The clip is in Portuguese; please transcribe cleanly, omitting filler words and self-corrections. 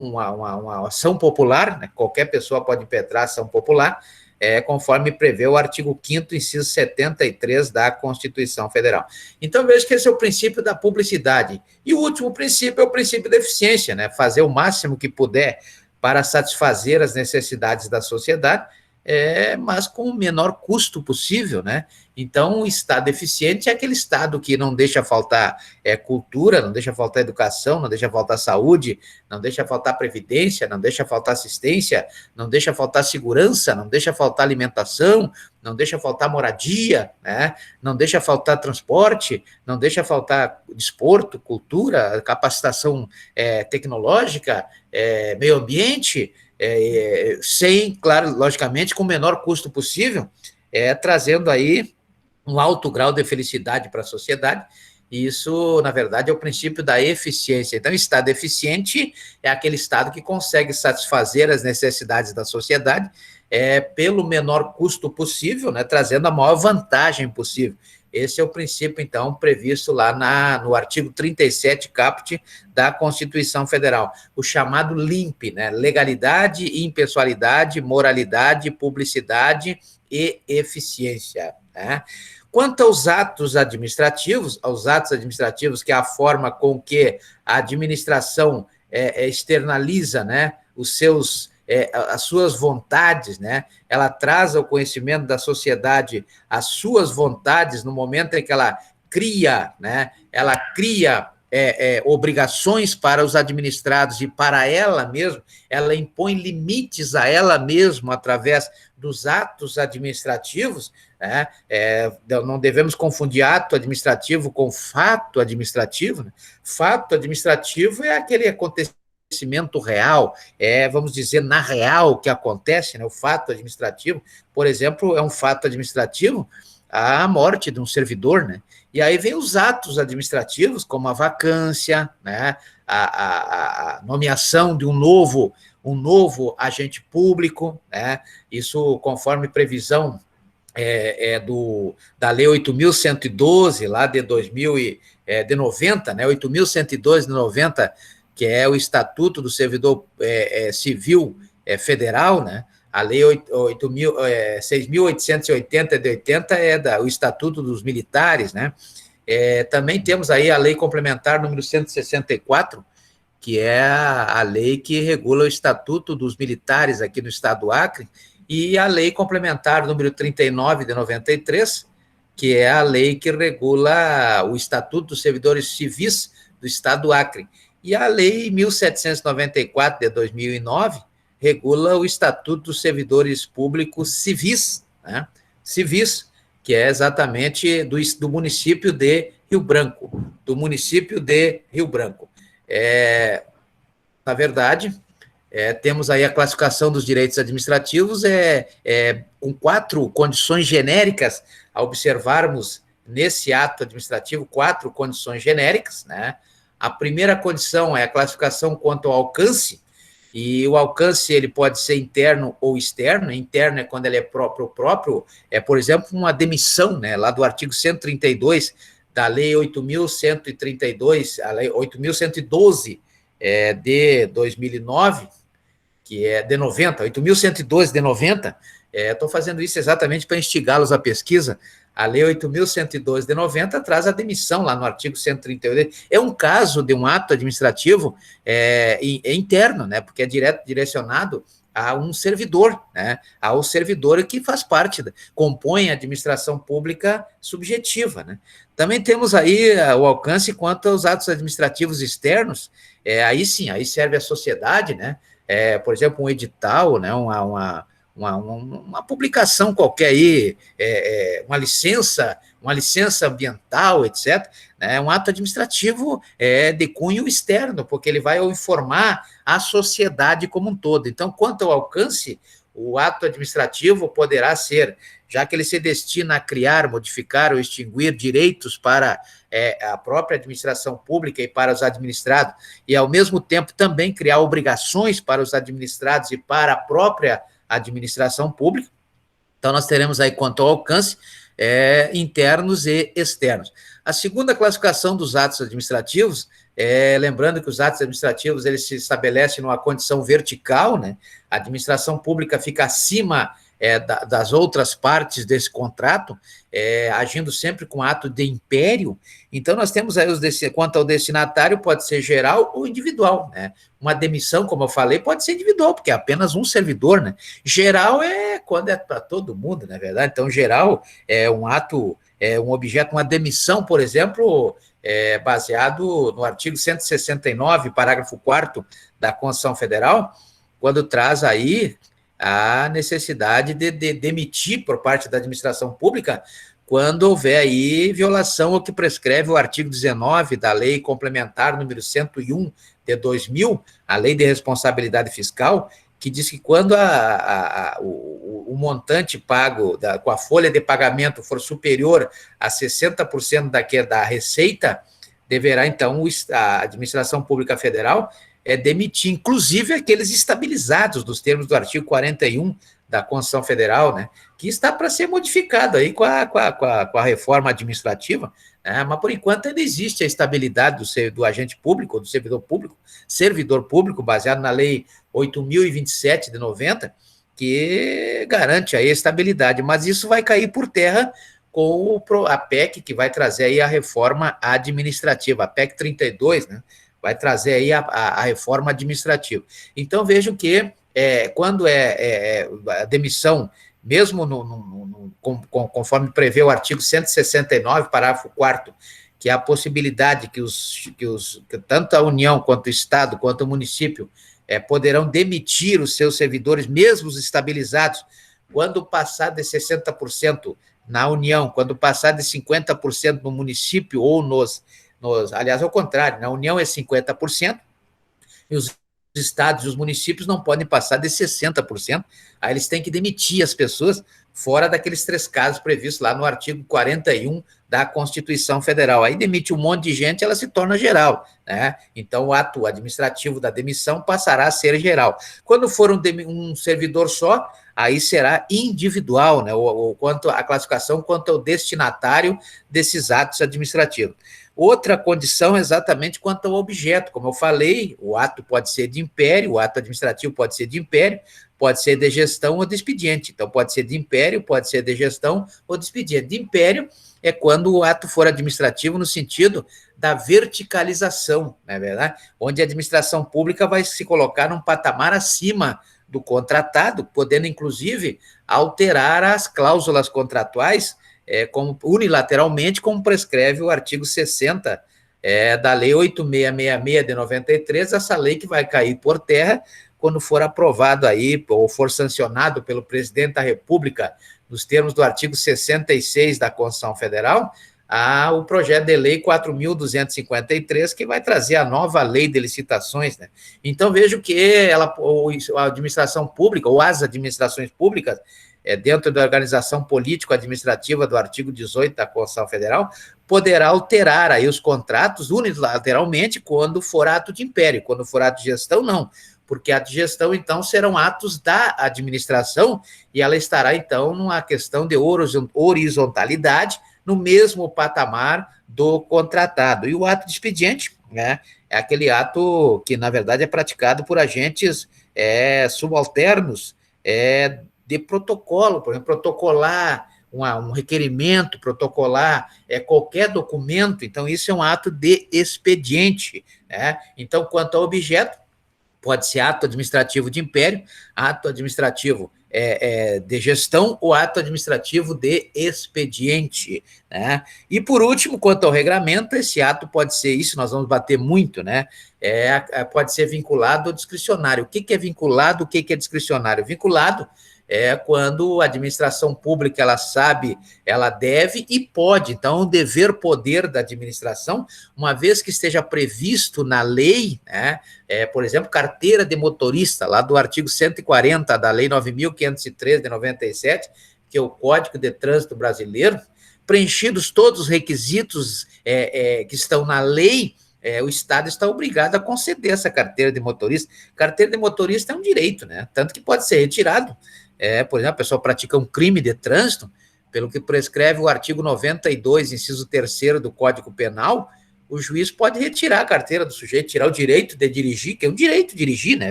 uma ação popular, né? Qualquer pessoa pode impetrar ação popular, conforme prevê o artigo 5º, inciso 73 da Constituição Federal. Então, veja que esse é o princípio da publicidade. E o último princípio é o princípio da eficiência, né? Fazer o máximo que puder para satisfazer as necessidades da sociedade, mas com o menor custo possível, né? Então, o Estado eficiente é aquele Estado que não deixa faltar cultura, não deixa faltar educação, não deixa faltar saúde, não deixa faltar previdência, não deixa faltar assistência, não deixa faltar segurança, não deixa faltar alimentação, não deixa faltar moradia, né? Não deixa faltar transporte, não deixa faltar desporto, cultura, capacitação tecnológica, meio ambiente, sem, claro, logicamente, com o menor custo possível, trazendo aí um alto grau de felicidade para a sociedade. E isso, na verdade, é o princípio da eficiência. Então, Estado eficiente é aquele Estado que consegue satisfazer as necessidades da sociedade pelo menor custo possível, né, trazendo a maior vantagem possível. Esse é o princípio, então, previsto lá no artigo 37, caput, da Constituição Federal, o chamado LIMP, né? Legalidade, impessoalidade, moralidade, publicidade e eficiência, né? Quanto aos atos administrativos, que é a forma com que a administração externaliza, né, as suas vontades, né? Ela traz ao conhecimento da sociedade as suas vontades no momento em que ela cria, né? Ela cria obrigações para os administrados e para ela mesma, ela impõe limites a ela mesma através dos atos administrativos, né? Não devemos confundir ato administrativo com fato administrativo, né? Fato administrativo é aquele acontecimento real, vamos dizer, na real que acontece, né? O fato administrativo, por exemplo, é um fato administrativo a morte de um servidor, né? E aí vem os atos administrativos, como a vacância, né? A nomeação de um novo agente público, né? Isso conforme previsão da Lei 8.112, lá de 90, né? 8.112 de 90, que é o Estatuto do Servidor Civil Federal, né? A Lei 6.880 de 80 o Estatuto dos Militares, né? Também temos aí a Lei Complementar número 164, que é a lei que regula o Estatuto dos Militares aqui no estado do Acre, e a Lei Complementar número 39 de 93, que é a lei que regula o Estatuto dos Servidores Civis do estado do Acre. E a Lei 1.794 de 2009 regula o Estatuto dos Servidores Públicos Civis, né? Civis, que é exatamente do município de Rio Branco, Na verdade, temos aí a classificação dos direitos administrativos com 4 condições genéricas, a observarmos nesse ato administrativo 4 condições genéricas, né? A primeira condição é a classificação quanto ao alcance, e o alcance ele pode ser interno ou externo. Interno é quando ele é próprio, por exemplo, uma demissão, né, lá do artigo 132 da Lei 8.132, a Lei 8.112 de 2009, que é de 90, 8.112 de 90, estou fazendo isso exatamente para instigá-los à pesquisa. A Lei 8.112 de 90 traz a demissão lá no artigo 138. É um caso de um ato administrativo interno, né? Porque é direcionado a um servidor, né? Ao servidor que faz parte, compõe a administração pública subjetiva, né? Também temos aí o alcance quanto aos atos administrativos externos. Aí sim, aí serve a sociedade, né? Por exemplo, um edital, né? Uma publicação qualquer aí, uma licença ambiental, etc., né, um ato administrativo de cunho externo, porque ele vai informar a sociedade como um todo. Então, quanto ao alcance, o ato administrativo poderá ser, já que ele se destina a criar, modificar ou extinguir direitos para a própria administração pública e para os administrados, e, ao mesmo tempo, também criar obrigações para os administrados e para a própria administração pública. Então, nós teremos aí, quanto ao alcance, internos e externos. A segunda classificação dos atos administrativos lembrando que os atos administrativos eles se estabelecem numa condição vertical, né? A administração pública fica acima das outras partes desse contrato, agindo sempre com ato de império. Então, nós temos aí, quanto ao destinatário, pode ser geral ou individual, né? Uma demissão, como eu falei, pode ser individual, porque é apenas um servidor, né? Geral é quando é para todo mundo, na verdade. Então, geral é um ato, um objeto, uma demissão, por exemplo, baseado no artigo 169, parágrafo 4º da Constituição Federal, quando traz aí a necessidade de demitir por parte da administração pública quando houver aí violação ao que prescreve o artigo 19 da Lei Complementar número 101 de 2000, a Lei de Responsabilidade Fiscal, que diz que quando o montante pago com a folha de pagamento for superior a 60% da receita, deverá, então, a administração pública federal demitir, inclusive, aqueles estabilizados nos termos do artigo 41 da Constituição Federal, né, que está para ser modificado aí com a reforma administrativa, né, mas, por enquanto, ainda existe a estabilidade do agente público, do servidor público, baseado na Lei 8.027 de 90, que garante aí a estabilidade, mas isso vai cair por terra com a PEC, que vai trazer aí a reforma administrativa, a PEC 32, né, vai trazer aí a reforma administrativa. Então, vejam que quando a demissão, mesmo conforme prevê o artigo 169, parágrafo 4º, que é a possibilidade que tanto a União, quanto o Estado, quanto o município poderão demitir os seus servidores, mesmo os estabilizados, quando passar de 60% na União, quando passar de 50% no município ou aliás, ao contrário, na União é 50%, e os estados e os municípios não podem passar de 60%, aí eles têm que demitir as pessoas fora daqueles 3 casos previstos lá no artigo 41 da Constituição Federal. Aí demite um monte de gente, ela se torna geral, né? Então, o ato administrativo da demissão passará a ser geral. Quando for um servidor só, aí será individual, né? Quanto a classificação quanto ao destinatário desses atos administrativos. Outra condição é exatamente quanto ao objeto. Como eu falei, o ato pode ser de império, o ato administrativo pode ser de império, pode ser de gestão ou de expediente. Então, pode ser de império, pode ser de gestão ou de expediente. De império é quando o ato for administrativo no sentido da verticalização, não é verdade? Onde a administração pública vai se colocar num patamar acima do contratado, podendo, inclusive, alterar as cláusulas contratuais unilateralmente, como prescreve o artigo 60 da Lei 8666 de 93, essa lei que vai cair por terra quando for aprovado aí, ou for sancionado pelo presidente da República, nos termos do artigo 66 da Constituição Federal, o projeto de lei 4.253, que vai trazer a nova lei de licitações, né? Então, vejo que a administração pública, ou as administrações públicas, dentro da organização político-administrativa do artigo 18 da Constituição Federal, poderá alterar aí os contratos unilateralmente quando for ato de império, quando for ato de gestão, não, porque ato de gestão, então, serão atos da administração e ela estará, então, numa questão de horizontalidade, no mesmo patamar do contratado. E o ato de expediente, né, é aquele ato que, na verdade, é praticado por agentes subalternos, de protocolo, por exemplo, protocolar um requerimento, protocolar qualquer documento, então isso é um ato de expediente, né? Então, quanto ao objeto, pode ser ato administrativo de império, ato administrativo de gestão ou ato administrativo de expediente, né? E, por último, quanto ao regramento, esse ato pode ser, isso nós vamos bater muito, né? Pode ser vinculado ou discricionário. O que é vinculado, o que é discricionário? Vinculado quando a administração pública, ela sabe, ela deve e pode. Então, o dever-poder da administração, uma vez que esteja previsto na lei, né, por exemplo, carteira de motorista, lá do artigo 140 da Lei 9.503 de 97, que é o Código de Trânsito Brasileiro, preenchidos todos os requisitos que estão na lei, o Estado está obrigado a conceder essa carteira de motorista. Carteira de motorista é um direito, né? Tanto que pode ser retirado. Por exemplo, a pessoa pratica um crime de trânsito, pelo que prescreve o artigo 92, inciso 3º do Código Penal, o juiz pode retirar a carteira do sujeito, tirar o direito de dirigir, que é um direito de dirigir, né?